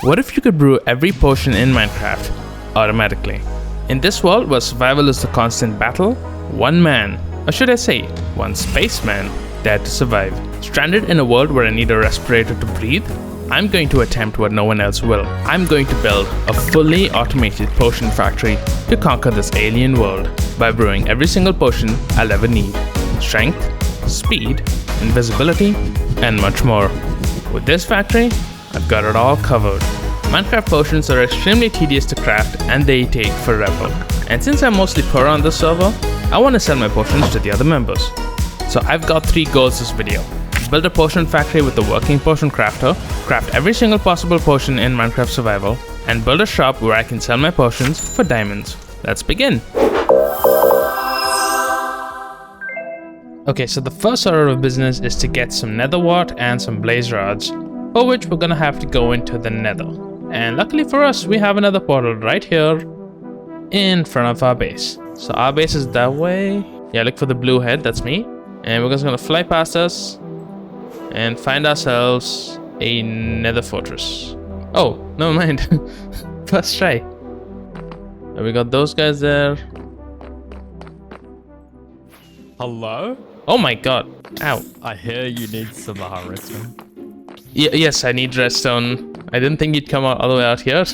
What if you could brew every potion in Minecraft automatically? In this world where survival is the constant battle, one man, or should I say, one spaceman, dared to survive. Stranded in a world where I need a respirator to breathe, I'm going to attempt what no one else will. I'm going to build a fully automated potion factory to conquer this alien world by brewing every single potion I'll ever need. Strength, speed, invisibility, and much more. With this factory, I've got it all covered. Minecraft potions are extremely tedious to craft and they take forever. And since I'm mostly poor on this server, I want to sell my potions to the other members. So I've got 3 goals this video. Build a potion factory with a working potion crafter, craft every single possible potion in Minecraft Survival, and build a shop where I can sell my potions for diamonds. Let's begin. Okay, so the first order of business is to get some nether wart and some blaze rods, for which we're gonna have to go into the nether. And luckily for us, we have another portal right here in front of our base. So our base is that way. Yeah, look for the blue head, that's me. And we're just gonna fly past us and find ourselves a nether fortress. Oh, never mind. First try. And we got those guys there. Hello? Oh my god. Ow. I hear you need some redstone. Yes, I need redstone. I didn't think you'd come all the way out here.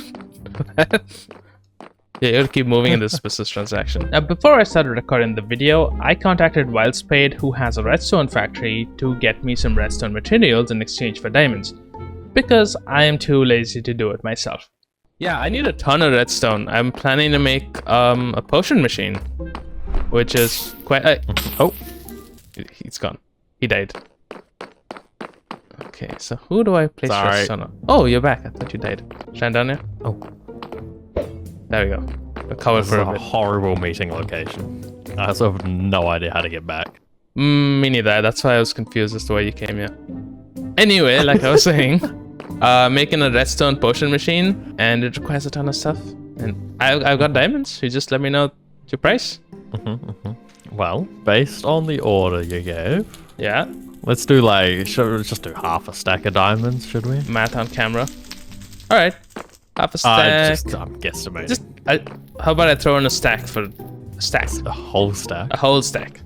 Yeah, you gotta keep moving in this business transaction. Now, before I started recording the video, I contacted Wildspade, who has a redstone factory, to get me some redstone materials in exchange for diamonds, because I am too lazy to do it myself. Yeah, I need a ton of redstone. I'm planning to make a potion machine, which is quite... oh, he's gone. He died. Okay, so who do I place redstone on? Oh, you're back. I thought you died. Shine down here. Oh. There we go. We're covered for a bit. Horrible meeting location. I also have no idea how to get back. Me neither. That's why I was confused as to why you came here. Anyway, like I was saying, making a redstone potion machine, and it requires a ton of stuff. And I've got diamonds. You just let me know your price. Well, based on the order you gave, yeah. Let's do let's just do half a stack of diamonds, should we? Math on camera. All right. Half a stack. I'm guesstimating. How about I throw in a stack for a stack? A whole stack? A whole stack.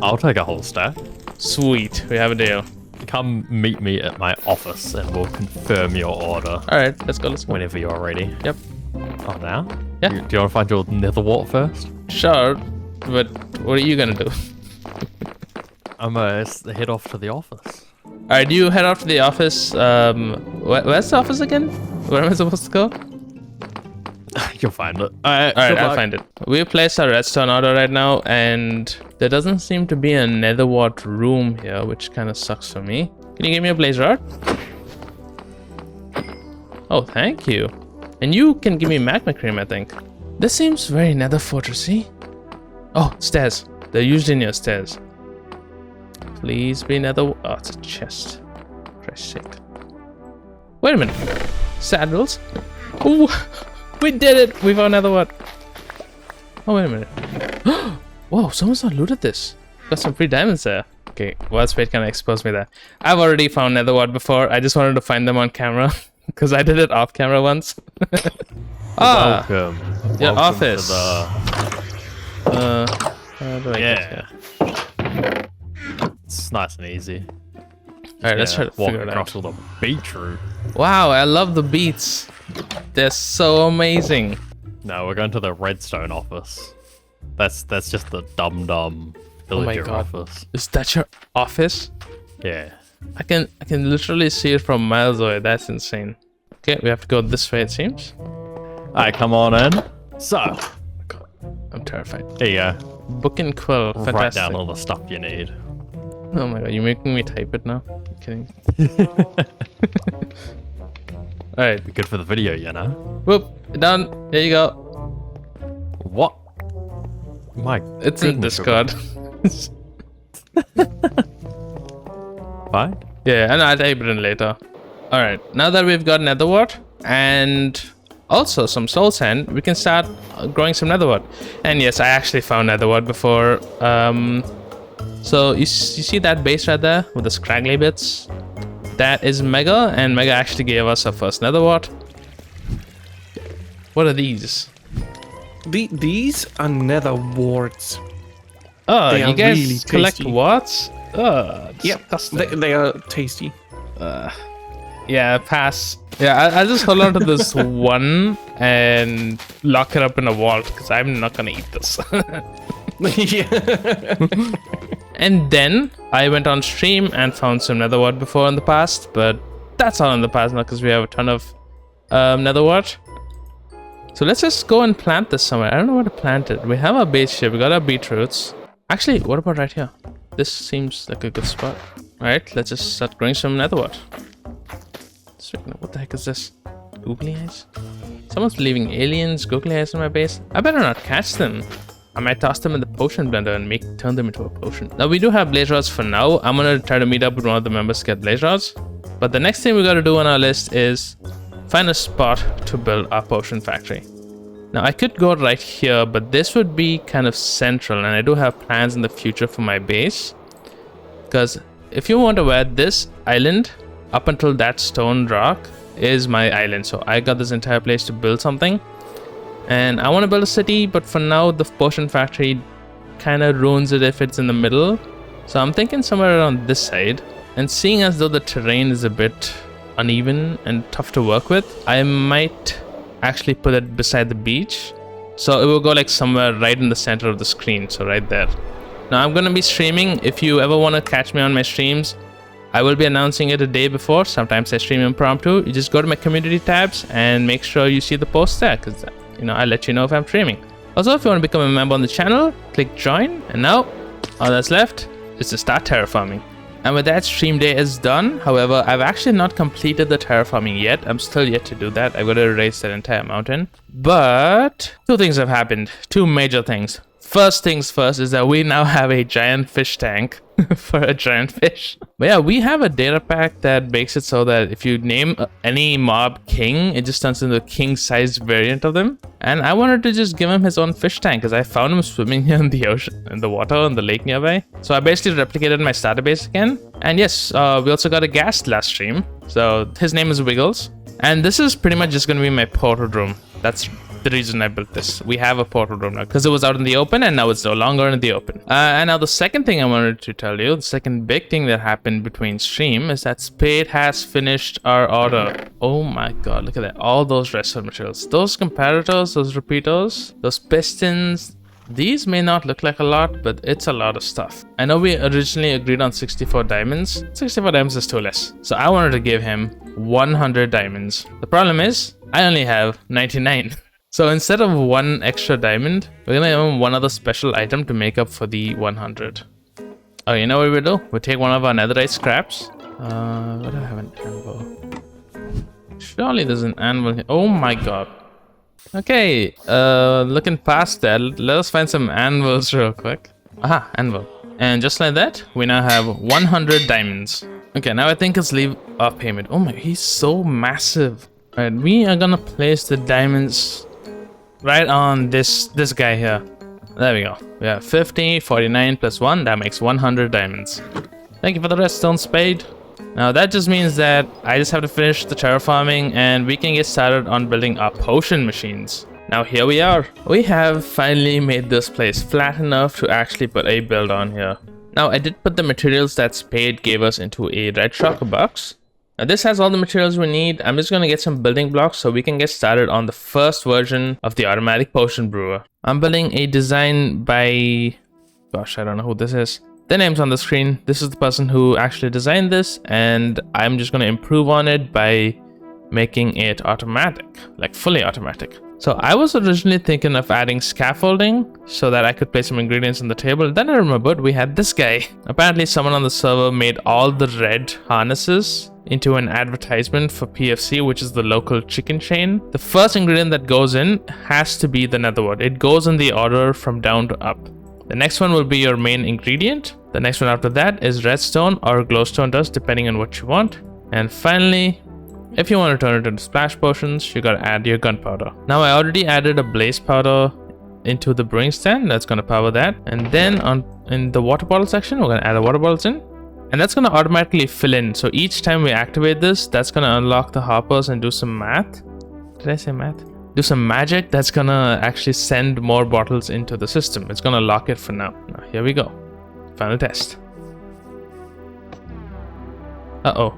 I'll take a whole stack. Sweet, we have a deal. Come meet me at my office and we'll confirm your order. Alright, let's go. Whenever you're ready. Yep. Oh, now? Yeah. Do you want to find your nether wart first? Sure, but what are you gonna do? I'm gonna head off to the office. Alright, you head off to the office. Where's the office again? Where am I supposed to go? You'll find it. Alright, I'll find it. We placed our redstone order right now, and there doesn't seem to be a nether wart room here, which kind of sucks for me. Can you give me a blaze rod? Oh, thank you. And you can give me magma cream, I think. This seems very nether fortressy. Oh, stairs. They're usually near stairs. Please be nether. Oh, it's a chest. Christ's sake. Wait a minute. Saddles. Ooh, we did it. We found nether wart. Oh, wait a minute. Whoa, someone's not looted this. Got some free diamonds there. Okay, Wildspade kind of exposed me there. I've already found nether wart before. I just wanted to find them on camera because I did it off camera once. Welcome. Your office. To yeah. It's nice and easy. Alright, let's try to figure it out. Across all the beetroot. Wow, I love the beets. They're so amazing. No, we're going to the redstone office. That's just the dumb villager office. Is that your office? Yeah. I can literally see it from miles away. That's insane. Okay, we have to go this way, it seems. Alright, come on in. So, God, I'm terrified. Here you go. Book and quill. Fantastic. Write down all the stuff you need. Oh my god, you're making me type it now? I'm kidding. Alright. Be good for the video, you know? Whoop, done. There you go. What? My It's in Discord. Fine? Yeah, and I'll type it in later. Alright, now that we've got nether wart and also some soul sand, we can start growing some nether wart. And yes, I actually found nether wart before. So you see that base right there with the scraggly bits? that is Mega, and Mega actually gave us our first nether wart. What are these? These are nether warts. Oh, They you are guys really collect tasty. warts? Oh, Yep, disgusting. they are tasty. Yeah, pass. Yeah, I'll just hold on to this one and lock it up in a vault because I'm not gonna eat this. Yeah. And then I went on stream and found some nether wart before in the past, but that's all in the past now because we have a ton of nether wart. So let's just go and plant this somewhere. I don't know where to plant it. We have our base here. We got our beetroots. Actually, what about right here? This seems like a good spot. All right, let's just start growing some nether wart. What the heck is this? Googly eyes? Someone's leaving aliens, googly eyes in my base. I better not catch them. I might toss them in the potion blender and turn them into a potion. Now we do have blaze rods for now. I'm gonna try to meet up with one of the members to get blaze rods. But the next thing we gotta do on our list is find a spot to build our potion factory. Now I could go right here, but this would be kind of central, and I do have plans in the future for my base. Because if you want to aware, this island up until that stone rock is my island. So I got this entire place to build something. And I want to build a city, but for now the potion factory kind of ruins it if it's in the middle. So I'm thinking somewhere around this side. And seeing as though the terrain is a bit uneven and tough to work with, I might actually put it beside the beach. So it will go like somewhere right in the center of the screen. So right there. Now I'm going to be streaming. If you ever want to catch me on my streams, I will be announcing it a day before. Sometimes I stream impromptu. You just go to my community tabs and make sure you see the post there, because I'll let you know if I'm streaming. Also, if you want to become a member on the channel, click join. And now all that's left is to start terraforming. And with that, stream day is done. However, I've actually not completed the terraforming yet. I'm still yet to do that. I've got to erase that entire mountain. But two things have happened. Two major things. First things first is that we now have a giant fish tank for a giant fish. But yeah, we have a data pack that makes it so that if you name any mob king, it just turns into a king-sized variant of them. And I wanted to just give him his own fish tank because I found him swimming here in the ocean, in the water, in the lake nearby. So I basically replicated my starter base again. And yes, we also got a guest last stream. So his name is Wiggles. And this is pretty much just going to be my portal room. That's the reason I built this. We have a portal room now because it was out in the open and now it's no longer in the open. And now the second thing I wanted to tell you, the second big thing that happened between stream is that Spade has finished our order. Oh my god, look at that. All those redstone materials. Those comparators, those repeaters, those pistons. These may not look like a lot, but it's a lot of stuff. I know we originally agreed on 64 diamonds. 64 diamonds is too less. So I wanted to give him 100 diamonds. The problem is, I only have 99. So instead of one extra diamond, we're gonna give him one other special item to make up for the 100. Oh, you know what we do? We take one of our netherite scraps. What do I have an anvil? Surely there's an anvil here. Oh my god. Okay, looking past that, let us find some anvils real quick. Aha, anvil. And just like that, we now have 100 diamonds. Okay, now I think let's leave our payment. Oh my, he's so massive. Alright, we are gonna place the diamonds right on this guy here. There we go. We have 50, 49 plus 1. That makes 100 diamonds. Thank you for the redstone, Spade. Now that just means that I just have to finish the terraforming and we can get started on building our potion machines. Now here we are. We have finally made this place flat enough to actually put a build on here. Now I did put the materials that Spade gave us into a red shulker box. Now this has all the materials we need. I'm just going to get some building blocks so we can get started on the first version of the automatic potion brewer. I'm building a design by... gosh, I don't know who this is. The name's on the screen. This is the person who actually designed this, and I'm just going to improve on it by making it automatic, like fully automatic. So I was originally thinking of adding scaffolding so that I could place some ingredients on the table. Then I remembered we had this guy. Apparently someone on the server made all the red harnesses into an advertisement for PFC, which is the local chicken chain. The first ingredient that goes in has to be the netherwort. It goes in the order from down to up. The next one will be your main ingredient. The next one after that is redstone or glowstone dust, depending on what you want. And finally, if you want to turn it into splash potions, you gotta add your gunpowder. Now I already added a blaze powder into the brewing stand. That's gonna power that. And then in the water bottle section, we're gonna add the water bottles in. And that's going to automatically fill in. So each time we activate this, that's going to unlock the hoppers and do some math. Did I say math? Do some magic. That's going to actually send more bottles into the system. It's going to lock it for now. Now, here we go. Final test. Uh-oh.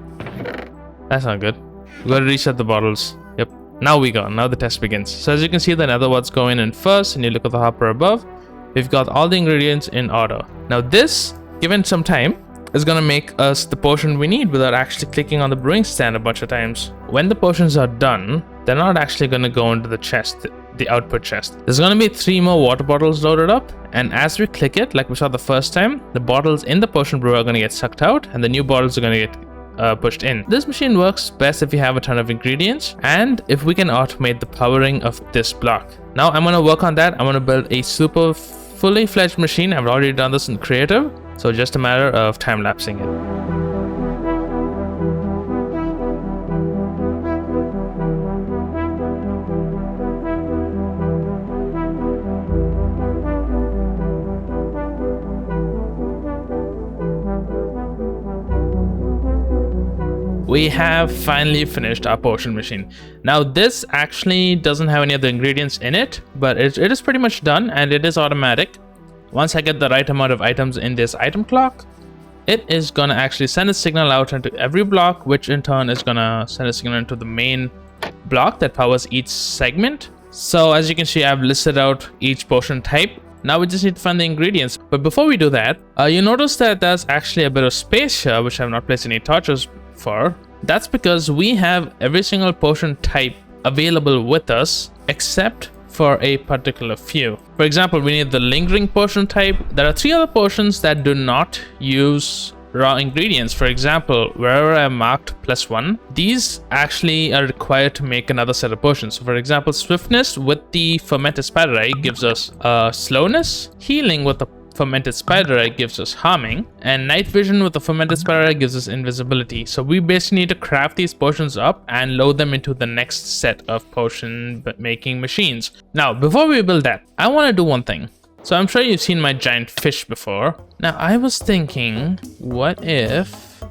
That's not good. We got to reset the bottles. Yep. Now we go. Now the test begins. So as you can see, the nether warts go in first, and you look at the hopper above. We've got all the ingredients in order. Now this, given some time, is going to make us the potion we need without actually clicking on the brewing stand a bunch of times. When the potions are done, they're not actually going to go into the chest, the output chest. There's going to be 3 more water bottles loaded up, and as we click it, like we saw the first time, the bottles in the potion brewer are going to get sucked out, and the new bottles are going to get pushed in. This machine works best if you have a ton of ingredients and if we can automate the powering of this block. Now I'm going to work on that. I'm going to build a super fully fledged machine. I've already done this in creative, so just a matter of time lapsing it. We have finally finished our potion machine. Now this actually doesn't have any of the ingredients in it, but it is pretty much done and it is automatic. Once I get the right amount of items in this item clock, it is going to actually send a signal out into every block, which in turn is going to send a signal into the main block that powers each segment. So as you can see, I've listed out each potion type. Now we just need to find the ingredients. But before we do that, you notice that there's actually a bit of space here, which I've not placed any torches for. That's because we have every single potion type available with us except for a particular few. For example, we need the lingering potion type. There are 3 other potions that do not use raw ingredients. For example, wherever I marked +1, these actually are required to make another set of potions. So for example, swiftness with the fermented spider eye gives us slowness, healing with the fermented spider eye gives us harming, and night vision with the fermented spider eye gives us invisibility. So we basically need to craft these potions up and load them into the next set of potion making machines. Now before we build that, I want to do one thing. So I'm sure you've seen my giant fish before. Now I was thinking, what if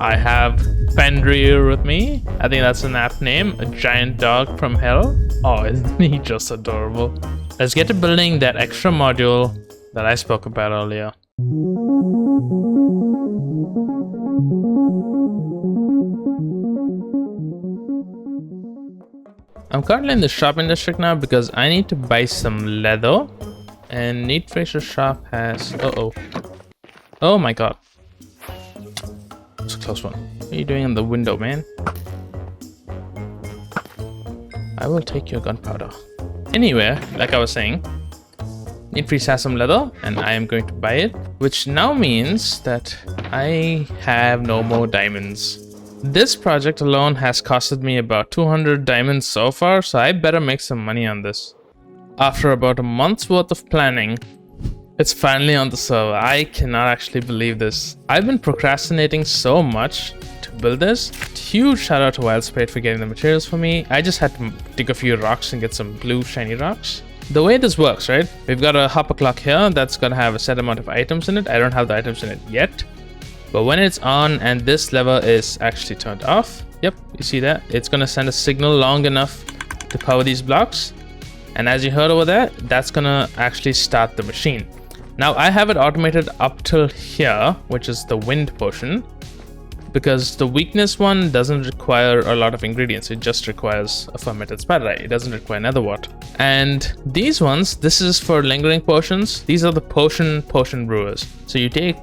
I have Fenrir with me? I think that's an apt name. A giant dog from hell. Oh, isn't he just adorable? Let's get to building that extra module that I spoke about earlier. I'm currently in the shopping district now because I need to buy some leather. And Neat Fraser shop has... Oh my god. It's a close one. What are you doing in the window, man? I will take your gunpowder. Anyway, like I was saying, Neat Fraser has some leather and I am going to buy it. Which now means that I have no more diamonds. This project alone has costed me about 200 diamonds so far, so I better make some money on this. After about a month's worth of planning, it's finally on the server. I cannot actually believe this. I've been procrastinating so much to build this. Huge shout out to Wildspade for getting the materials for me. I just had to dig a few rocks and get some blue shiny rocks. The way this works, right? We've got a hopper clock here that's gonna have a set amount of items in it. I don't have the items in it yet. But when it's on and this lever is actually turned off, yep, you see that? It's gonna send a signal long enough to power these blocks. And as you heard over there, that's gonna actually start the machine. Now I have it automated up till here, which is the wind potion, because the weakness one doesn't require a lot of ingredients. It just requires a fermented spider eye. It doesn't require nether wart. And these ones, this is for lingering potions. These are the potion brewers. So you take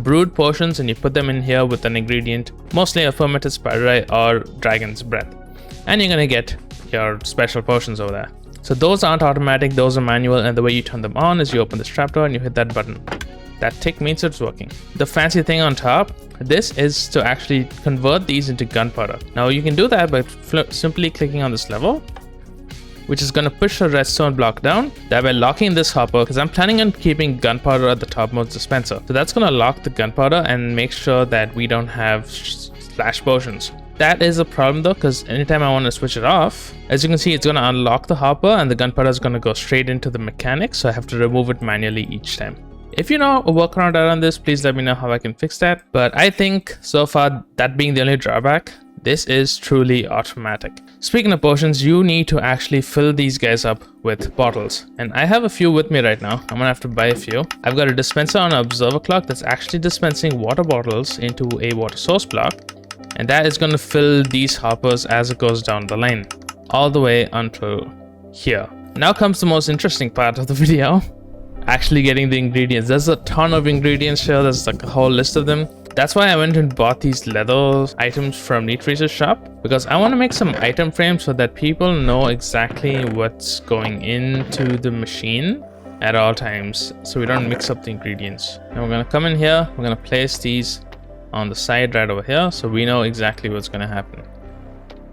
brewed potions and you put them in here with an ingredient, mostly a fermented spider eye or dragon's breath, and you're gonna get your special potions over there. So those aren't automatic, those are manual, and the way you turn them on is you open this trapdoor and you hit that button. That tick means it's working. The fancy thing on top, this is to actually convert these into gunpowder. Now you can do that by simply clicking on this level, which is going to push a redstone block down, thereby locking this hopper, because I'm planning on keeping gunpowder at the topmost dispenser. So that's going to lock the gunpowder and make sure that we don't have splash potions. that is a problem though, because anytime I want to switch it off, as you can see, it's going to unlock the hopper and the gunpowder is going to go straight into the mechanics. So I have to remove it manually each time. If you know a workaround around this, please let me know how I can fix that. But I think so far, that being the only drawback, this is truly automatic. Speaking of potions, you need to actually fill these guys up with bottles. And I have a few with me right now. I'm gonna have to buy a few. I've got a dispenser on an observer clock that's actually dispensing water bottles into a water source block. And that is gonna fill these hoppers as it goes down the line, all the way until here. Now comes the most interesting part of the video. Actually getting the ingredients. There's a ton of ingredients here. There's like a whole list of them. That's why I went and bought these leather items from Neat Freeze's shop, because I want to make some item frames so that people know exactly what's going into the machine at all times, so we don't mix up the ingredients. And we're going to come in here, we're going to place these on the side right over here so we know exactly what's going to happen.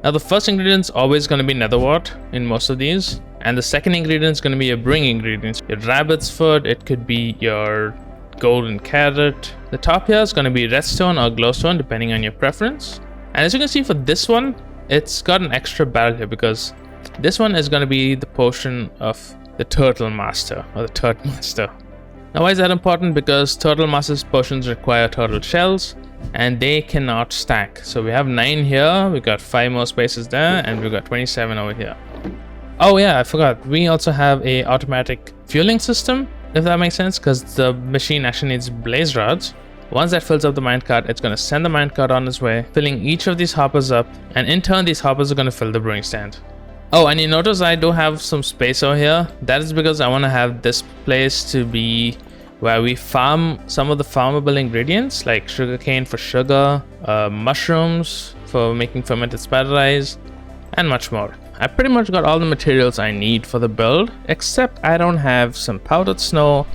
Now the first ingredient is always going to be nether wart in most of these, and the second ingredient is going to be your bring ingredients. Your rabbit's foot, it could be your golden carrot. The top here is going to be redstone or glowstone depending on your preference. And as you can see for this one, it's got an extra barrel here because this one is going to be the potion of the turtle master or the turtle master. Now why is that important? Because turtle master's potions require turtle shells and they cannot stack. So we have 9 here, we got 5 more spaces there, and we got 27 over here. Oh yeah, I forgot, we also have a automatic fueling system, if that makes sense, because the machine actually needs blaze rods. Once that fills up the minecart, it's going to send the minecart on its way, filling each of these hoppers up, and in turn these hoppers are going to fill the brewing stand. Oh, and you notice I do have some space over here. That is because I want to have this place to be where we farm some of the farmable ingredients like sugarcane for sugar, mushrooms for making fermented spider rice, and much more. I pretty much got all the materials I need for the build, except I don't have some powdered snow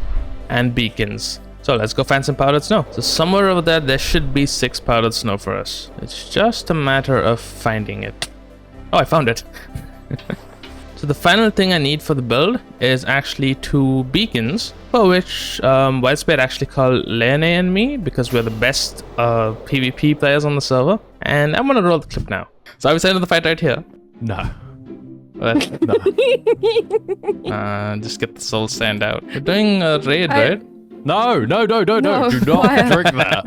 and beacons. So let's go find some powdered snow. So somewhere over there should be 6 powdered snow for us. It's just a matter of finding it. Oh, I found it. So the final thing I need for the build is actually 2 beacons, for which Wildspeed actually called Lene and me because we're the best PvP players on the server. And I'm gonna roll the clip now. So are we starting the fight right here? No. What? No. Just get the soul stand out. We're doing a raid, right? No. Do not drink that.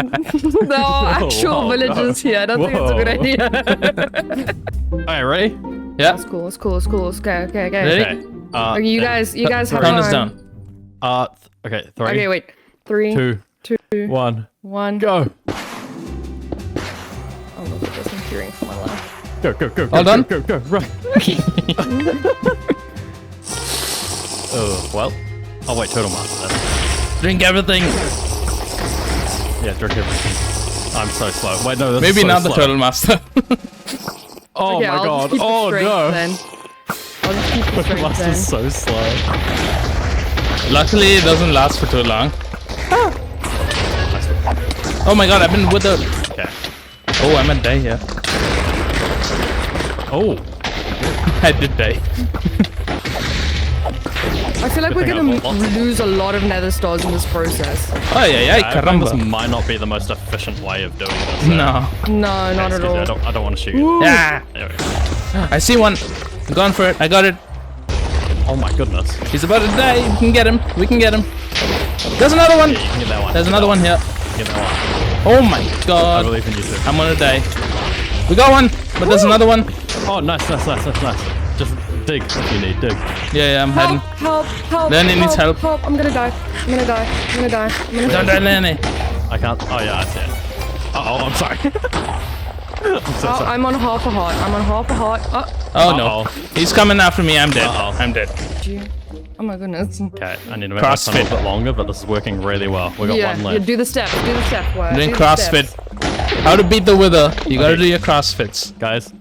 No, actual villagers here. I don't think it's a good idea. Alright, ready? Yeah. It's cool. Okay. Ready? Okay, you guys have count us time. down. Okay, 3. Okay, wait. 3, 2, 1, 1, go. Oh look at this! I'm fearing for my life. Go. All done? Go, right. Oh, well. I'll wait, Turtle Master then. Drink everything. Yeah, drink everything. I'm so slow. Wait, no, that's Maybe so not slow. the turtle master. Oh Okay, my I'll god. just keep the Oh strength no. Then. I'll just keep the Turtle strength then. Master's so slow. Luckily, it doesn't last for too long. Oh my god, I've been with the... Okay. Oh, I'm gonna die here. Oh. I did die. I feel like Good we're thing I've gonna got lots. lose a lot of nether stars in this process. Oh yeah, I think this caramba. might not be the most efficient way of doing this. No. No, not at all. I don't want to shoot you. Yeah. There we go. I see one. I'm going for it. I got it. Oh my goodness. He's about to die. We can get him. There's another one. Yeah, you can get that one. There's another one here. Get that Oh my one. I god. believe in you too. I'm gonna die. We got one, but there's another one. Oh, nice. Just dig if you need, dig. Yeah, I'm heading. Help! Lenny needs help. I'm gonna die. Don't die, Lenny. I can't. Oh yeah, I see it. Uh-oh, I'm sorry. I'm so Oh, sorry. I'm on half a heart. Oh no. Uh-oh. He's coming after me. I'm dead. Uh-oh. I'm dead. Oh my goodness. Okay, I need to make my CrossFit. time a little bit longer, but this is working really well. We got one Yeah, left. do the step. Wyatt. Doing Do the CrossFit. steps. How to beat the wither. You gotta Okay. do your CrossFits. Guys,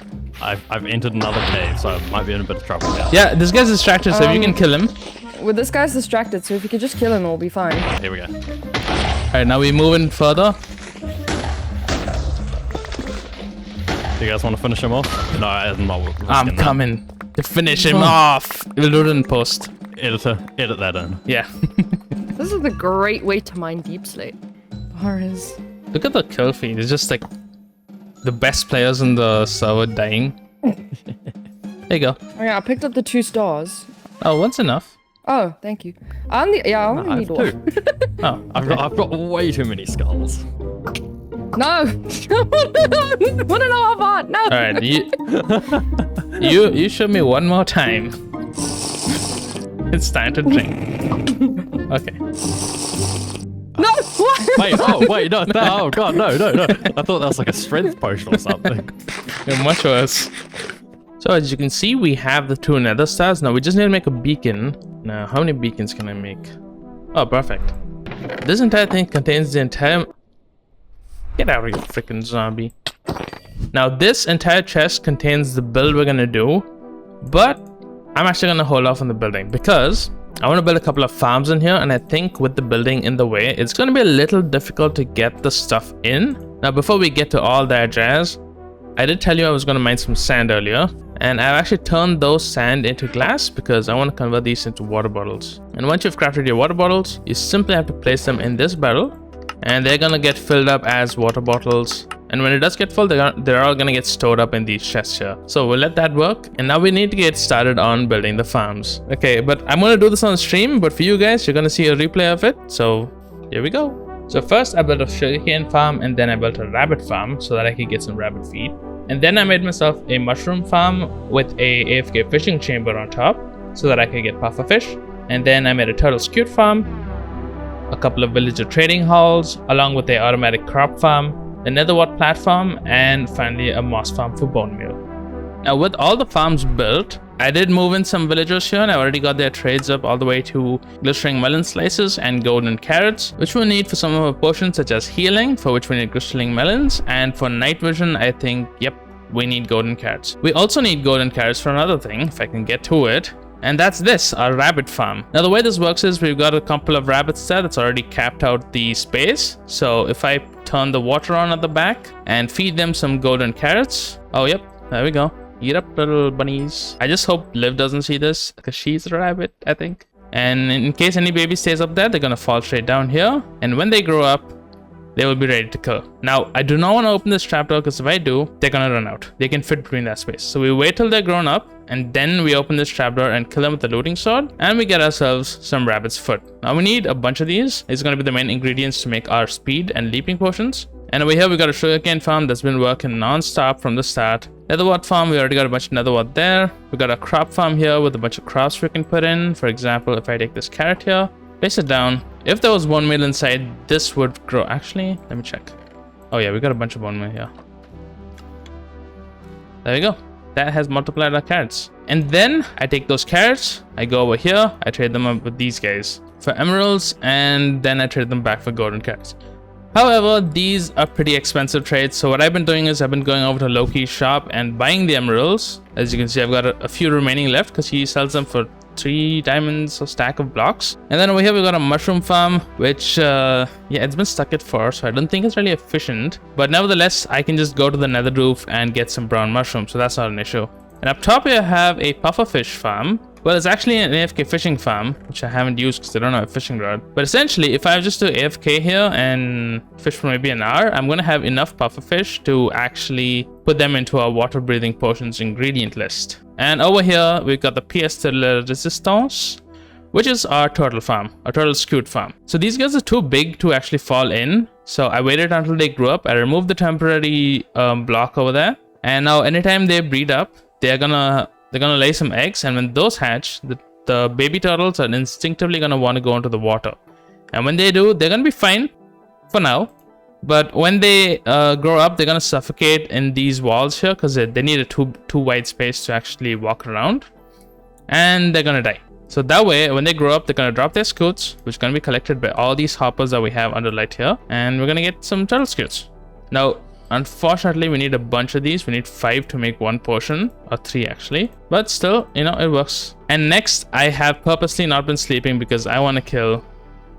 I've entered another cave, so I might be in a bit of trouble here. Yeah, this guy's distracted, so if you can kill him. Well, this guy's distracted, so if you could just kill him, we'll be fine. Here we go. Alright, now we moving further. Do you guys want to finish him off? No, I'm not. I'm coming to finish him off. We'll do it in post. Editor, edit that in. Yeah. This is a great way to mine deep slate. Bars. Look at the kill feed. It's just like the best players in the server dying. There you go. Oh, yeah, I picked up the 2 stars. Oh, one's enough. Oh, thank you. I only need I one. have 2. Oh, I've got way too many skulls. No! 1.5 heart, no! alright, you show me one more time. It's time to drink. Okay. No! What? Wait, no, oh god, no. I thought that was like a strength potion or something. You're much worse. So as you can see, we have the 2 nether stars. Now we just need to make a beacon. Now, how many beacons can I make? Oh, perfect. This entire thing contains the entire... Get out of here, freaking zombie. Now, this entire chest contains the build we're gonna do, but I'm actually gonna hold off on the building because I want to build a couple of farms in here, and I think with the building in the way, it's gonna be a little difficult to get the stuff in. Now, before we get to all that jazz, I did tell you I was gonna mine some sand earlier, and I've actually turned those sand into glass because I want to convert these into water bottles. And once you've crafted your water bottles, you simply have to place them in this barrel, and they're gonna get filled up as water bottles. And when it does get full, they're all gonna get stored up in these chests here. So we'll let that work. And now we need to get started on building the farms. Okay, but I'm gonna do this on stream, but for you guys, you're gonna see a replay of it. So here we go. So first I built a sugarcane farm, and then I built a rabbit farm so that I could get some rabbit feed. And then I made myself a mushroom farm with a AFK fishing chamber on top so that I could get puffer fish. And then I made a turtle skewed farm, a couple of villager trading halls, along with a automatic crop farm, a netherwort platform, and finally a moss farm for bone meal. Now with all the farms built, I did move in some villagers here, and I already got their trades up all the way to glistering melon slices and golden carrots, which we'll need for some of our potions such as healing, for which we need glistering melons, and for night vision, I think, yep, we need golden carrots. We also need golden carrots for another thing, if I can get to it. And that's this, our rabbit farm. Now the way this works is we've got a couple of rabbits there that's already capped out the space. So if I turn the water on at the back and feed them some golden carrots. Oh, yep, there we go. Eat up, little bunnies. I just hope Liv doesn't see this because she's a rabbit, I think. And in case any baby stays up there, they're gonna fall straight down here. And when they grow up, they will be ready to kill. Now, I do not want to open this trapdoor because if I do, they're gonna run out. They can fit between that space. So we wait till they're grown up, and then we open this trapdoor and kill them with the looting sword, and we get ourselves some rabbit's foot. Now we need a bunch of these. It's gonna be the main ingredients to make our speed and leaping potions. And over here we got a sugarcane farm that's been working non-stop from the start. Netherwort farm, we already got a bunch of netherwort there. We got a crop farm here with a bunch of crops we can put in. For example, if I take this carrot here, place it down. If there was bone meal inside, this would grow. Actually, let me check. Oh yeah, we got a bunch of bone meal here. There we go. That has multiplied our carrots. And then I take those carrots, I go over here, I trade them up with these guys for emeralds, and then I trade them back for golden carrots. However, these are pretty expensive trades, so what I've been doing is I've been going over to Loki's shop and buying the emeralds. As you can see, I've got a few remaining left because he sells them for 3 diamonds a stack of blocks. And then over here we got a mushroom farm, which yeah, it's been stuck at 4, so I don't think it's really efficient, but nevertheless I can just go to the nether roof and get some brown mushrooms, so that's not an issue. And up top here I have a pufferfish farm. Well, it's actually an AFK fishing farm, which I haven't used because I don't have a fishing rod. But essentially, if I just do AFK here and fish for maybe an hour, I'm going to have enough pufferfish to actually put them into our water breathing potions ingredient list. And over here, we've got the pièce de la résistance, which is our turtle farm, our turtle skewed farm. So these guys are too big to actually fall in. So I waited until they grew up. I removed the temporary block over there. And now anytime they breed up, they're gonna lay some eggs, and when those hatch, the baby turtles are instinctively gonna want to go into the water. And when they do, they're gonna be fine for now. But when they grow up, they're gonna suffocate in these walls here because they need a too wide space to actually walk around, and they're gonna die. So that way, when they grow up, they're gonna drop their scutes, which are gonna be collected by all these hoppers that we have under light here, and we're gonna get some turtle scutes. Now, unfortunately, we need a bunch of these. We need 5 to make 1 potion, or 3 actually. But still, you know, it works. And next, I have purposely not been sleeping because I want to kill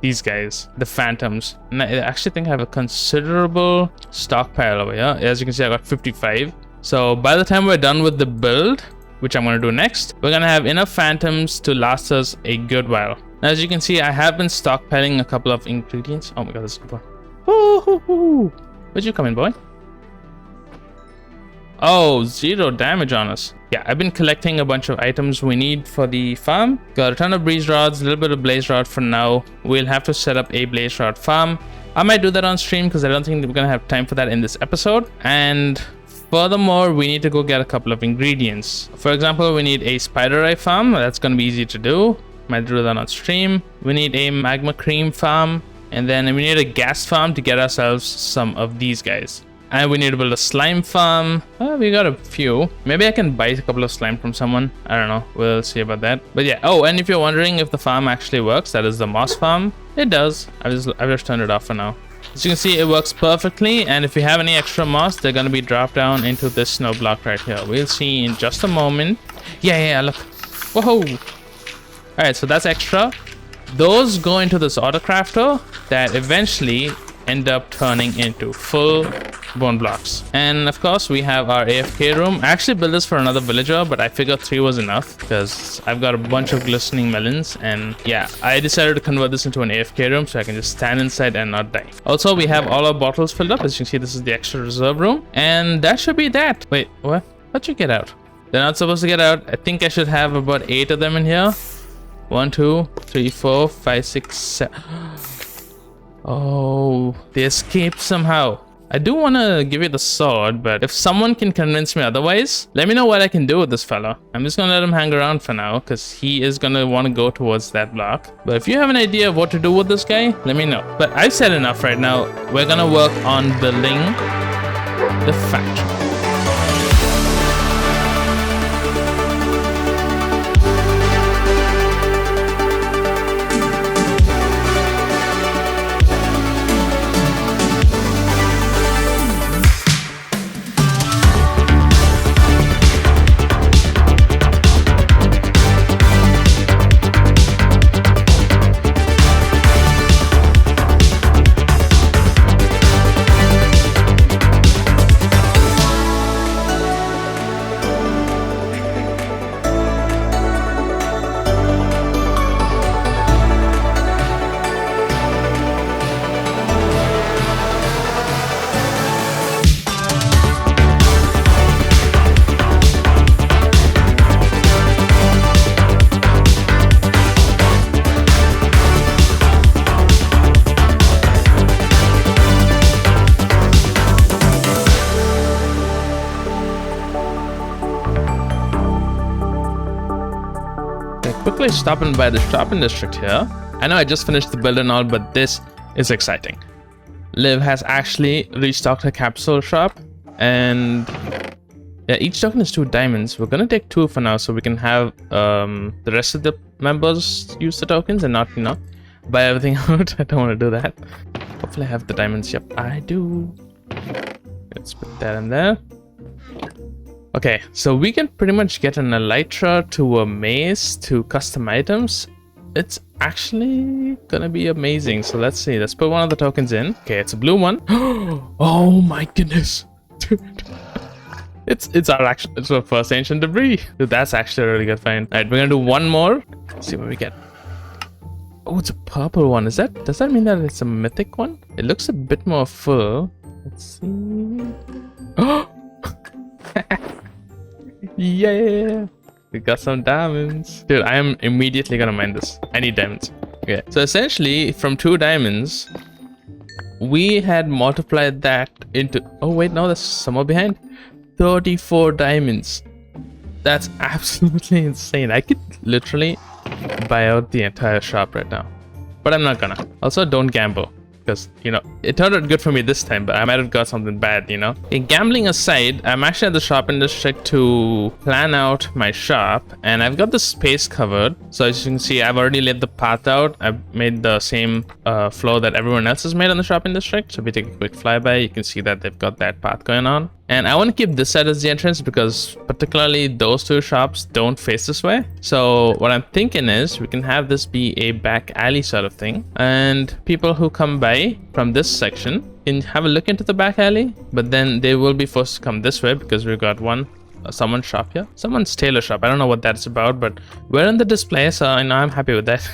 these guys, the phantoms. And I actually think I have a considerable stockpile over here. As you can see, I got 55. So by the time we're done with the build, which I'm going to do next, we're going to have enough phantoms to last us a good while. Now, as you can see, I have been stockpiling a couple of ingredients. Oh my god, this is good one. Woo-hoo-hoo. Where'd you come in, boy? Oh, 0 damage on us. Yeah, I've been collecting a bunch of items we need for the farm. Got a ton of breeze rods, a little bit of blaze rod for now. We'll have to set up a blaze rod farm. I might do that on stream because I don't think we're gonna have time for that in this episode. And furthermore, we need to go get a couple of ingredients. For example, we need a spider eye farm. That's gonna be easy to do. Might do that on stream. We need a magma cream farm. And then we need a gas farm to get ourselves some of these guys. And we need to build a slime farm. We got a few. Maybe I can buy a couple of slime from someone. I don't know. We'll see about that. But yeah. Oh, and if you're wondering if the farm actually works, that is the moss farm. It does. I've just turned it off for now. As you can see, it works perfectly. And if you have any extra moss, they're going to be dropped down into this snow block right here. We'll see in just a moment. Yeah, look. Whoa. All right, so that's extra. Those go into this auto crafter that eventually end up turning into full bone blocks. And of course, we have our AFK room. I actually built this for another villager, but I figured 3 was enough because I've got a bunch of glistening melons. And yeah, I decided to convert this into an AFK room so I can just stand inside and not die. Also, we have all our bottles filled up. As you can see, this is the extra reserve room. And that should be that. Wait, what? How'd you get out? They're not supposed to get out. I think I should have about 8 of them in here. 1, 2, 3, 4, 5, 6, 7. Oh, they escaped somehow. I do want to give you the sword, but if someone can convince me otherwise, let me know what I can do with this fella. I'm just going to let him hang around for now because he is going to want to go towards that block. But if you have an idea of what to do with this guy, let me know. But I've said enough right now. We're going to work on building the factory. Quickly stopping by the shopping district here. I know I just finished the build and all, but this is exciting. Liv has actually restocked her capsule shop, and yeah, each token is 2 diamonds. We're gonna take 2 for now so we can have the rest of the members use the tokens and not, buy everything out. I don't want to do that. Hopefully I have the diamonds. Yep, I do. Let's put that in there. Okay, so we can pretty much get an elytra to a maze to custom items. It's actually gonna be amazing. So let's see. Let's put one of the tokens in. Okay, it's a blue one. Oh my goodness, dude! It's our first ancient debris. Dude, that's actually a really good find. All right, we're gonna do one more. Let's see what we get. Oh, it's a purple one. Does that mean that it's a mythic one? It looks a bit more full. Let's see. Oh. Yeah, we got some diamonds. Dude, I am immediately gonna mine this. I need diamonds. Okay, so essentially from 2 diamonds we had multiplied that into, oh wait, no, there's some more behind. 34 diamonds. That's absolutely insane. I could literally buy out the entire shop right now, but I'm not gonna. Also, don't gamble, because it turned out good for me this time, but I might have got something bad. In gambling aside, I'm actually at the shopping district to plan out my shop, and I've got the space covered. So as you can see, I've already laid the path out. I've made the same floor that everyone else has made on the shopping district. So if we take a quick flyby, you can see that they've got that path going on. And I want to keep this side as the entrance because particularly those 2 shops don't face this way. So what I'm thinking is we can have this be a back alley sort of thing, and people who come by from this section can have a look into the back alley, but then they will be forced to come this way because we've got someone's shop here, someone's tailor shop. I don't know what that's about, but we're in the display, so I'm happy with that.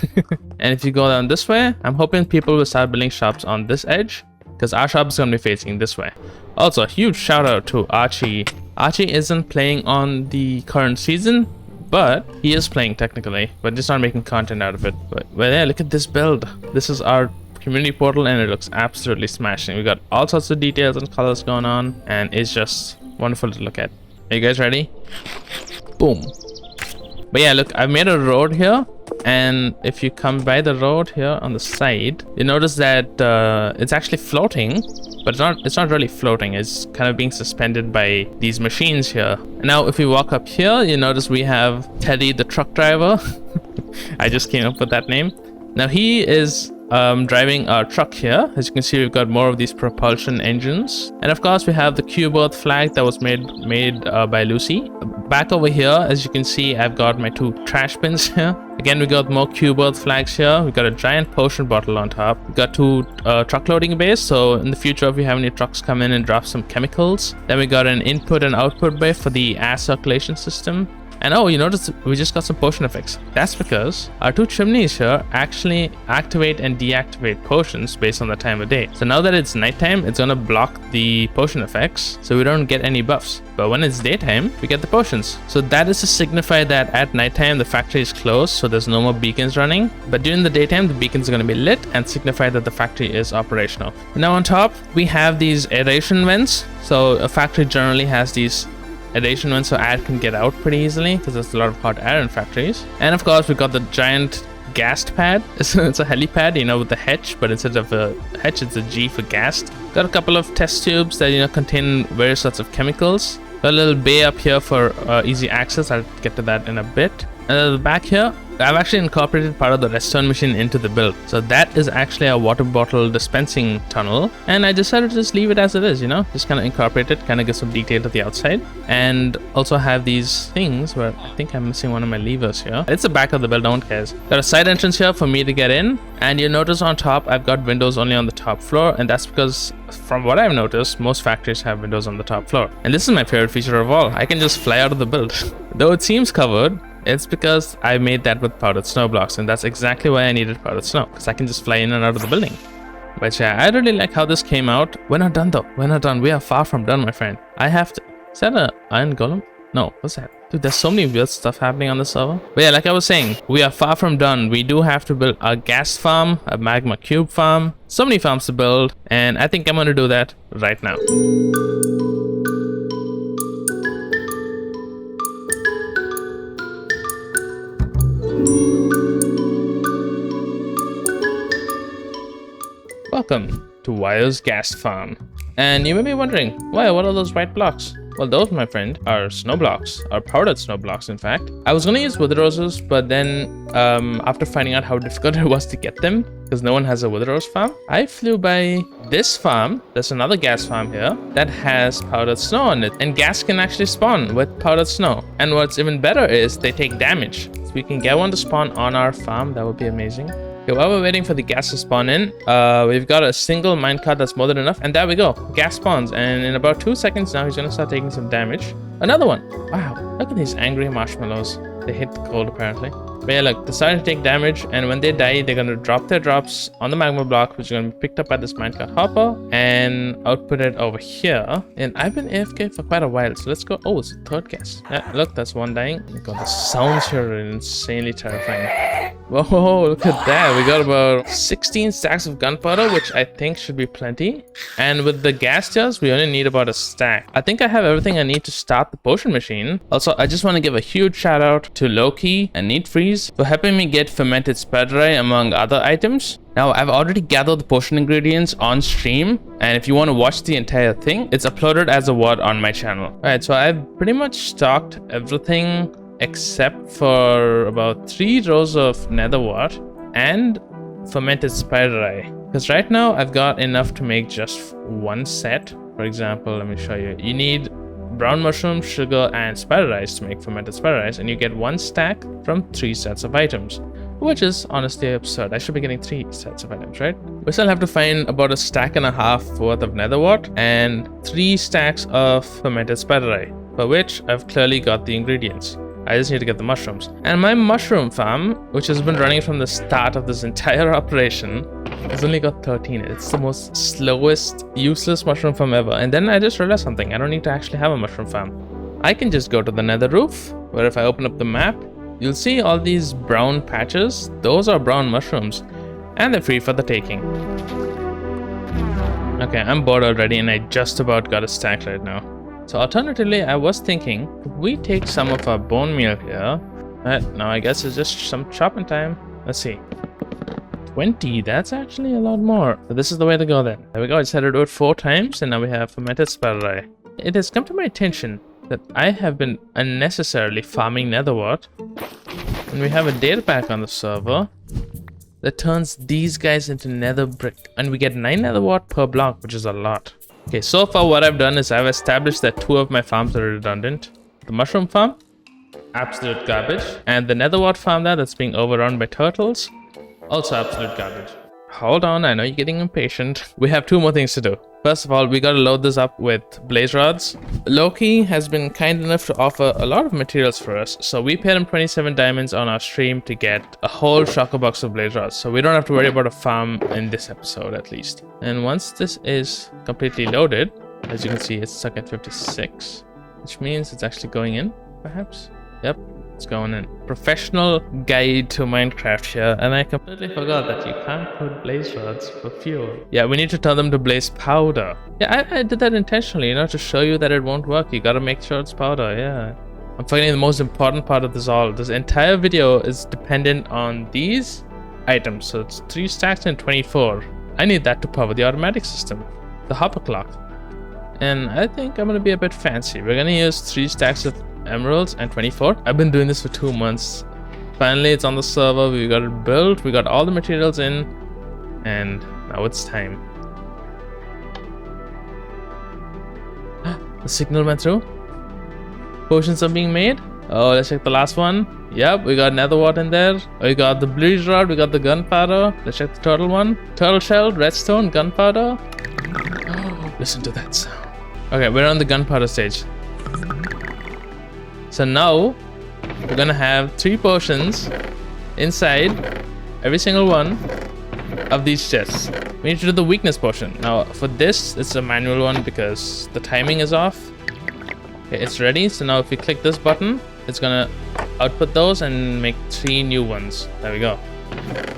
And if you go down this way, I'm hoping people will start building shops on this edge, because our shop is going to be facing this way. Also, a huge shout out to Archie Archie isn't playing on the current season, but he is playing technically, but just not making content out of it. But yeah, look at this build. This is our community portal and it looks absolutely smashing. We got all sorts of details and colors going on and it's just wonderful to look at. Are you guys ready? Boom. But yeah, look, I've made a road here, and if you come by the road here on the side, you notice that it's actually floating, but it's not really floating. It's kind of being suspended by these machines here. Now, if we walk up here, you notice we have Teddy the truck driver. I just came up with that name. Now he is driving our truck here. As you can see, we've got more of these propulsion engines, and of course we have the Cube Earth flag that was made by Lucy. Back over here, as you can see, I've got my 2 trash bins here. Again, we got more Cube Earth flags here. We got a giant potion bottle on top. We got 2 truck loading bays, so in the future if we have any trucks come in and drop some chemicals. Then we got an input and output bay for the air circulation system. And oh, you notice we just got some potion effects. That's because our 2 chimneys here actually activate and deactivate potions based on the time of day. So now that it's nighttime, it's gonna block the potion effects, so we don't get any buffs. But when it's daytime, we get the potions. So that is to signify that at nighttime, the factory is closed, so there's no more beacons running. But during the daytime, the beacons are gonna be lit and signify that the factory is operational. Now on top, we have these aeration vents. So a factory generally has these aeration vents so air can get out pretty easily because there's a lot of hot air in factories. And of course, we've got the giant gassed pad. It's a helipad, you know, with the H, but instead of a H, it's a G for gassed. Got a couple of test tubes that, you know, contain various sorts of chemicals. Got a little bay up here for easy access. I'll get to that in a bit. And at the back here, I've actually incorporated part of the redstone machine into the build. So that is actually a water bottle dispensing tunnel. And I decided to just leave it as it is, you know, just kind of incorporate it, kind of get some detail to the outside. And also have these things where I think I'm missing one of my levers here. It's the back of the build, no one cares. Got a side entrance here for me to get in. And you notice on top, I've got windows only on the top floor. And that's because from what I've noticed, most factories have windows on the top floor. And this is my favorite feature of all. I can just fly out of the build. Though it seems covered, it's because I made that with powdered snow blocks, and that's exactly why I needed powdered snow, because I can just fly in and out of the building. But yeah, I really like how this came out. We're not done though. We're not done. We are far from done, my friend. I have to... Is that an iron golem? No, what's that? Dude, there's so many weird stuff happening on the server. But yeah, like I was saying, we are far from done. We do have to build a gas farm, a magma cube farm, so many farms to build, and I think I'm going to do that right now. Welcome to Wire's Gas Farm. And you may be wondering, why, what are those white blocks? Well, those, my friend, are snow blocks, are powdered snow blocks, in fact. I was gonna use wither roses, but then after finding out how difficult it was to get them, because no one has a wither rose farm, I flew by this farm. There's another gas farm here that has powdered snow on it, and gas can actually spawn with powdered snow. And what's even better is they take damage. So we can get one to spawn on our farm. That would be amazing. Okay, while we're waiting for the gas to spawn in, we've got a single minecart that's more than enough, and there we go. Gas spawns, and in about 2 seconds now, he's gonna start taking some damage. Another one. Wow, look at these angry marshmallows. They hate the cold, apparently. But yeah, look, they're starting to take damage, and when they die, they're gonna drop their drops on the magma block, which is gonna be picked up by this minecart hopper, and output it over here. And I've been AFK for quite a while, so let's go. Oh, it's a third gas. Yeah, look, that's one dying. Oh my god, the sounds here are insanely terrifying. Whoa, look at that. We got about 16 stacks of gunpowder, which I think should be plenty. And with the gas jars, we only need about a stack. I think I have everything I need to start the potion machine. Also, I just want to give a huge shout out to Loki and Neat Freeze for helping me get fermented spiderite among other items. Now, I've already gathered the potion ingredients on stream, and if you want to watch the entire thing, it's uploaded as a VOD on my channel. Alright, so I've pretty much stocked everything except for about 3 rows of nether wart and fermented spiderite. Because right now, I've got enough to make just one set. For example, let me show you. You need brown mushroom, sugar, and spider rice to make fermented spider rice, and you get 1 stack from 3 sets of items, which is honestly absurd. I should be getting 3 sets of items, right? We still have to find about 1.5 stacks worth of nether wart and 3 stacks of fermented spiderite, for which I've clearly got the ingredients. I just need to get the mushrooms. And my mushroom farm, which has been running from the start of this entire operation, has only got 13. It's the most slowest, useless mushroom farm ever. And then I just realized something. I don't need to actually have a mushroom farm. I can just go to the nether roof, where if I open up the map, you'll see all these brown patches. Those are brown mushrooms, and they're free for the taking. Okay, I'm bored already, and I just about got a stack right now. So alternatively, I was thinking, if we take some of our bone meal here, now I guess it's just some chopping time. Let's see. 20, that's actually a lot more. So this is the way to go then. There we go, I just had to do it 4 times, and now we have fermented sparrow. It has come to my attention that I have been unnecessarily farming netherwort, and we have a data pack on the server that turns these guys into nether brick, and we get 9 netherwort per block, which is a lot. Okay, so far what I've done is I've established that 2 of my farms are redundant. The mushroom farm, absolute garbage, and the netherwort farm that's being overrun by turtles, also absolute garbage. Hold on, I know you're getting impatient. We have 2 more things to do. First of all, we gotta load this up with blaze rods. Loki has been kind enough to offer a lot of materials for us, so we paid him 27 diamonds on our stream to get a whole shulker box of blaze rods, so we don't have to worry about a farm in this episode at least. And once this is completely loaded, as you can see, it's stuck at 56, which means it's actually going in, perhaps? Yep. It's going in. Professional guide to Minecraft here, and I completely forgot that you can't put blaze rods for fuel. Yeah, we need to turn them to blaze powder. Yeah, I did that intentionally, you know, to show you that it won't work. You gotta make sure it's powder, yeah. I'm forgetting the most important part of this all. This entire video is dependent on these items. So it's 3 stacks and 24. I need that to power the automatic system, the hopper clock. And I think I'm gonna be a bit fancy. We're gonna use 3 stacks of emeralds and 24. I've been doing this for 2 months. Finally, it's on the server. We got it built. We got all the materials in, and now it's time. The signal went through. Potions are being made. Oh, let's check the last one. Yep, we got netherwort in there. We got the blaze rod. We got the gunpowder. Let's check the turtle one. Turtle shell, redstone, gunpowder. Oh, listen to that sound. Okay, we're on the gunpowder stage. So now we're gonna have 3 potions inside every single one of these chests. We need to do the weakness potion. Now for this, it's a manual one because the timing is off. Okay, it's ready. So now if we click this button, it's gonna output those and make 3 new ones. There we go.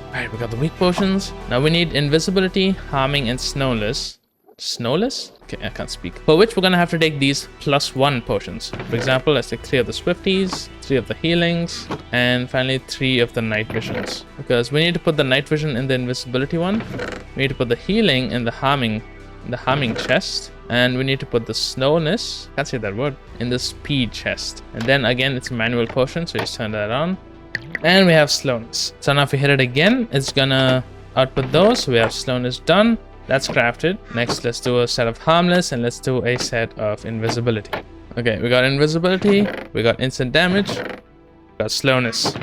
Alright, we got the weak potions. Now we need invisibility, harming, and snowless. Snowless? Okay, I can't speak. For which we're gonna have to take these +1 potions. For example, let's take 3 of the swifties, 3 of the healings, and finally 3 of the night visions. Because we need to put the night vision in the invisibility one. We need to put the healing in the harming chest. And we need to put the snowness, can't say that word, in the speed chest. And then again, it's a manual potion, so just turn that on. And we have slowness. So now if we hit it again, it's gonna output those. So we have slowness done. That's crafted. Next, let's do a set of harmless, and let's do a set of invisibility. Okay, we got invisibility, we got instant damage, we got slowness.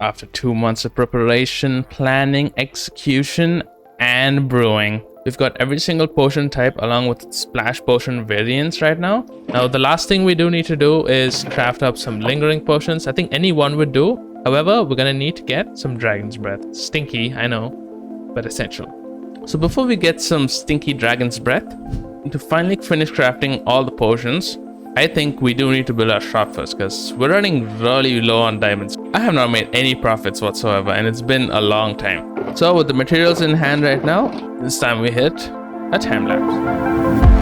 After 2 months of preparation, planning, execution, and brewing, we've got every single potion type along with splash potion variants right now. Now, the last thing we do need to do is craft up some lingering potions. I think any one would do. However, we're gonna need to get some dragon's breath. Stinky, I know, but essential. So before we get some stinky dragon's breath, to finally finish crafting all the potions, I think we do need to build our shop first because we're running really low on diamonds. I have not made any profits whatsoever, and it's been a long time. So with the materials in hand right now, this time we hit a time lapse.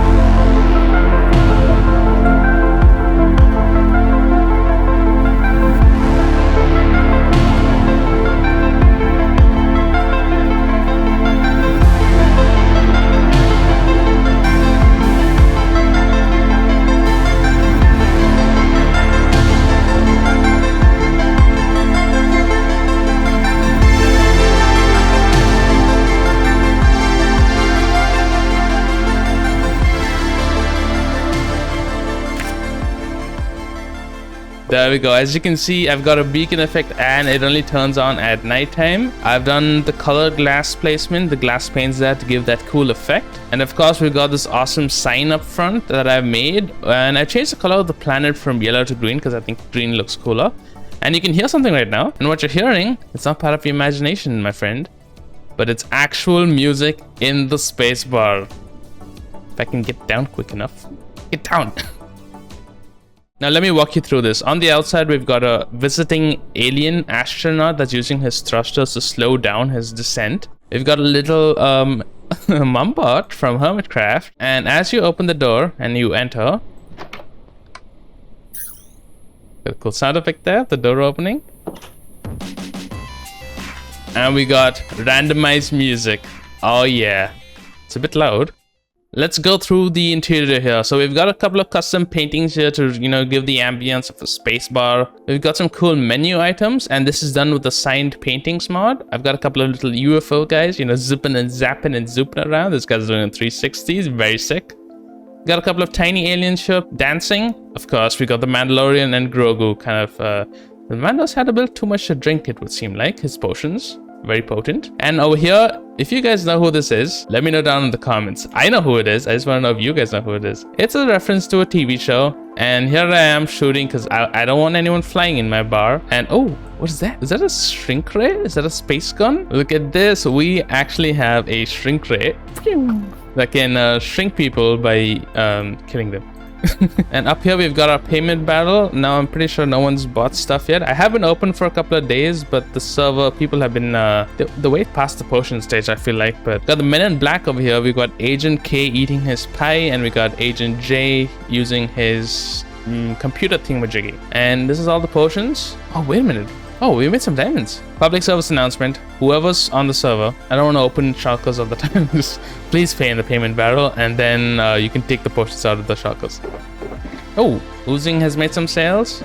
There we go. As you can see, I've got a beacon effect and it only turns on at nighttime. I've done the colored glass placement, the glass panes there to give that cool effect. And of course, we've got this awesome sign up front that I've made. And I changed the color of the planet from yellow to green because I think green looks cooler. And you can hear something right now. And what you're hearing, it's not part of your imagination, my friend. But it's actual music in the space bar. If I can get down quick enough. Get down! Now let me walk you through this. On the outside, we've got a visiting alien astronaut that's using his thrusters to slow down his descent. We've got a little mumbot from Hermitcraft. And as you open the door and you enter... Got a cool sound effect there, the door opening. And we got randomized music. Oh yeah. It's a bit loud. Let's go through the interior here. So we've got a couple of custom paintings here to, give the ambience of a space bar. We've got some cool menu items, and this is done with the signed paintings mod. I've got a couple of little UFO guys, zipping and zapping and zooping around. This guy's doing a 360s, very sick. Got a couple of tiny aliens here dancing. Of course, we got the Mandalorian and Grogu kind of, the Mandos had a bit too much to drink, it would seem like, his potions. Very potent. And over here, if you guys know who this is, let me know down in the comments. I know who it is. I just want to know if you guys know who it is. It's a reference to a TV show. And here I am shooting because I don't want anyone flying in my bar. And oh, what is that? Is that a shrink ray? Is that a space gun? Look at this. We actually have a shrink ray that can shrink people by killing them. And up here we've got our payment barrel. Now I'm pretty sure no one's bought stuff yet. I haven't opened for a couple of days, but the server people have been the way past the potion stage, I feel like. But got the Men in Black over here. We got Agent K eating his pie, and we got Agent J using his computer thingamajiggy. And this is all the potions. Oh, wait a minute. Oh, we made some diamonds. Public service announcement. Whoever's on the server, I don't want to open shulkers all the time. Just please pay in the payment barrel, and then you can take the potions out of the shulkers. Oh, Oozing has made some sales.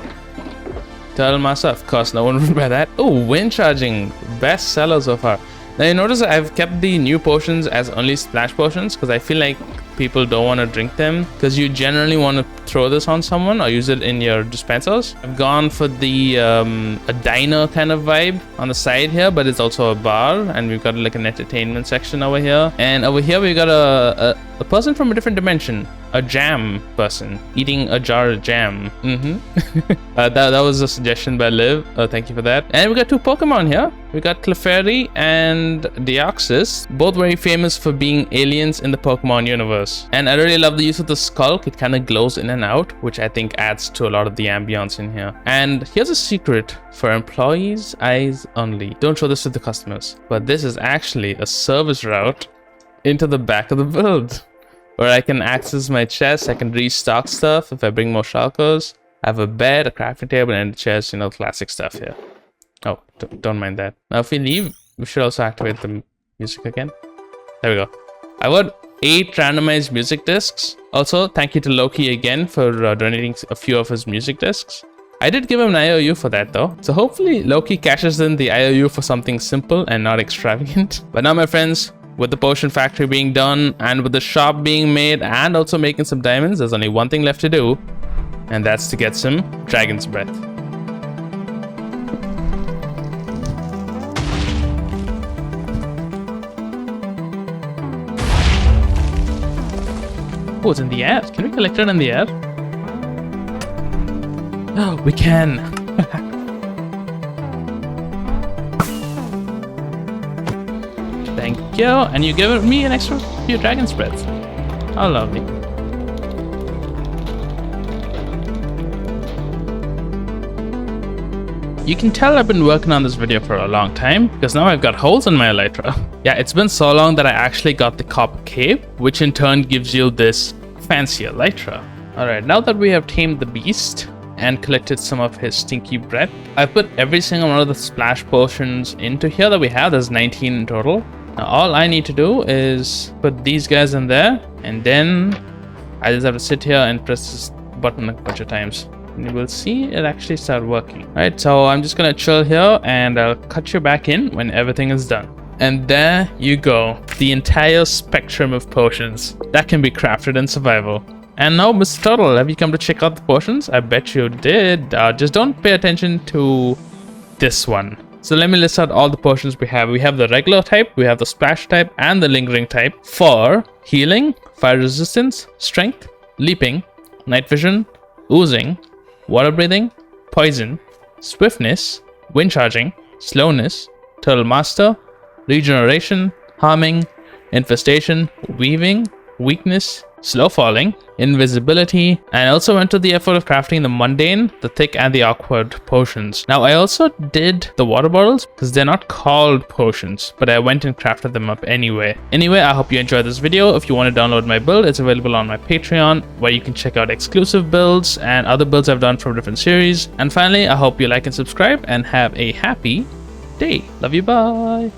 Turtle Master, of course, no one would buy that. Oh, wind charging. Best seller so far. Now you notice I've kept the new potions as only splash potions because I feel like people don't want to drink them because you generally want to throw this on someone or use it in your dispensers. I've gone for the a diner kind of vibe on the side here, but it's also a bar, and we've got like an entertainment section over here. And over here we've got a person from a different dimension, a jam person eating a jar of jam. That was a suggestion by Liv. Thank you for that. And we got two Pokemon here. We got Clefairy and Deoxys, both very famous for being aliens in the Pokemon universe. And I really love the use of the Skulk. It kind of glows in and out, which I think adds to a lot of the ambience in here. And here's a secret for employees' eyes only. Don't show this to the customers. But this is actually a service route into the back of the build, where I can access my chest. I can restock stuff if I bring more shulkers. I have a bed, a crafting table, and a chest, classic stuff here. Oh, don't mind that. Now if we leave, we should also activate the music again. There we go. I got 8 randomized music discs. Also, thank you to Loki again for donating a few of his music discs. I did give him an IOU for that though. So hopefully Loki cashes in the IOU for something simple and not extravagant. But now my friends, with the potion factory being done and with the shop being made and also making some diamonds, there's only one thing left to do, and that's to get some Dragon's Breath. Oh, it's in the air. Can we collect it in the air? Oh, we can. Thank you. And you give me an extra few Dragon's Breaths. How lovely. You can tell I've been working on this video for a long time because now I've got holes in my elytra. Yeah, it's been so long that I actually got the copper cape, which in turn gives you this fancy elytra. Alright, now that we have tamed the beast and collected some of his stinky breath, I've put every single one of the splash potions into here that we have. There's 19 in total. Now all I need to do is put these guys in there, and then I just have to sit here and press this button a bunch of times. And you will see it actually start working. Alright, so I'm just gonna chill here and I'll cut you back in when everything is done. And there you go, the entire spectrum of potions that can be crafted in survival. And now, Mr. Turtle, have you come to check out the potions? I bet you did. Just don't pay attention to this one. So let me list out all the potions we have. We have the regular type, we have the splash type, and the lingering type for healing, fire resistance, strength, leaping, night vision, oozing, water breathing, poison, swiftness, wind charging, slowness, turtle master, regeneration, harming, infestation, weaving, weakness, slow falling, invisibility, and I also went to the effort of crafting the mundane, the thick, and the awkward potions. Now I also did the water bottles because they're not called potions, but I went and crafted them up anyway. Anyway, I hope you enjoyed this video. If you want to download my build, it's available on my Patreon, where you can check out exclusive builds and other builds I've done from different series. And finally, I hope you like and subscribe and have a happy day. Love you, bye.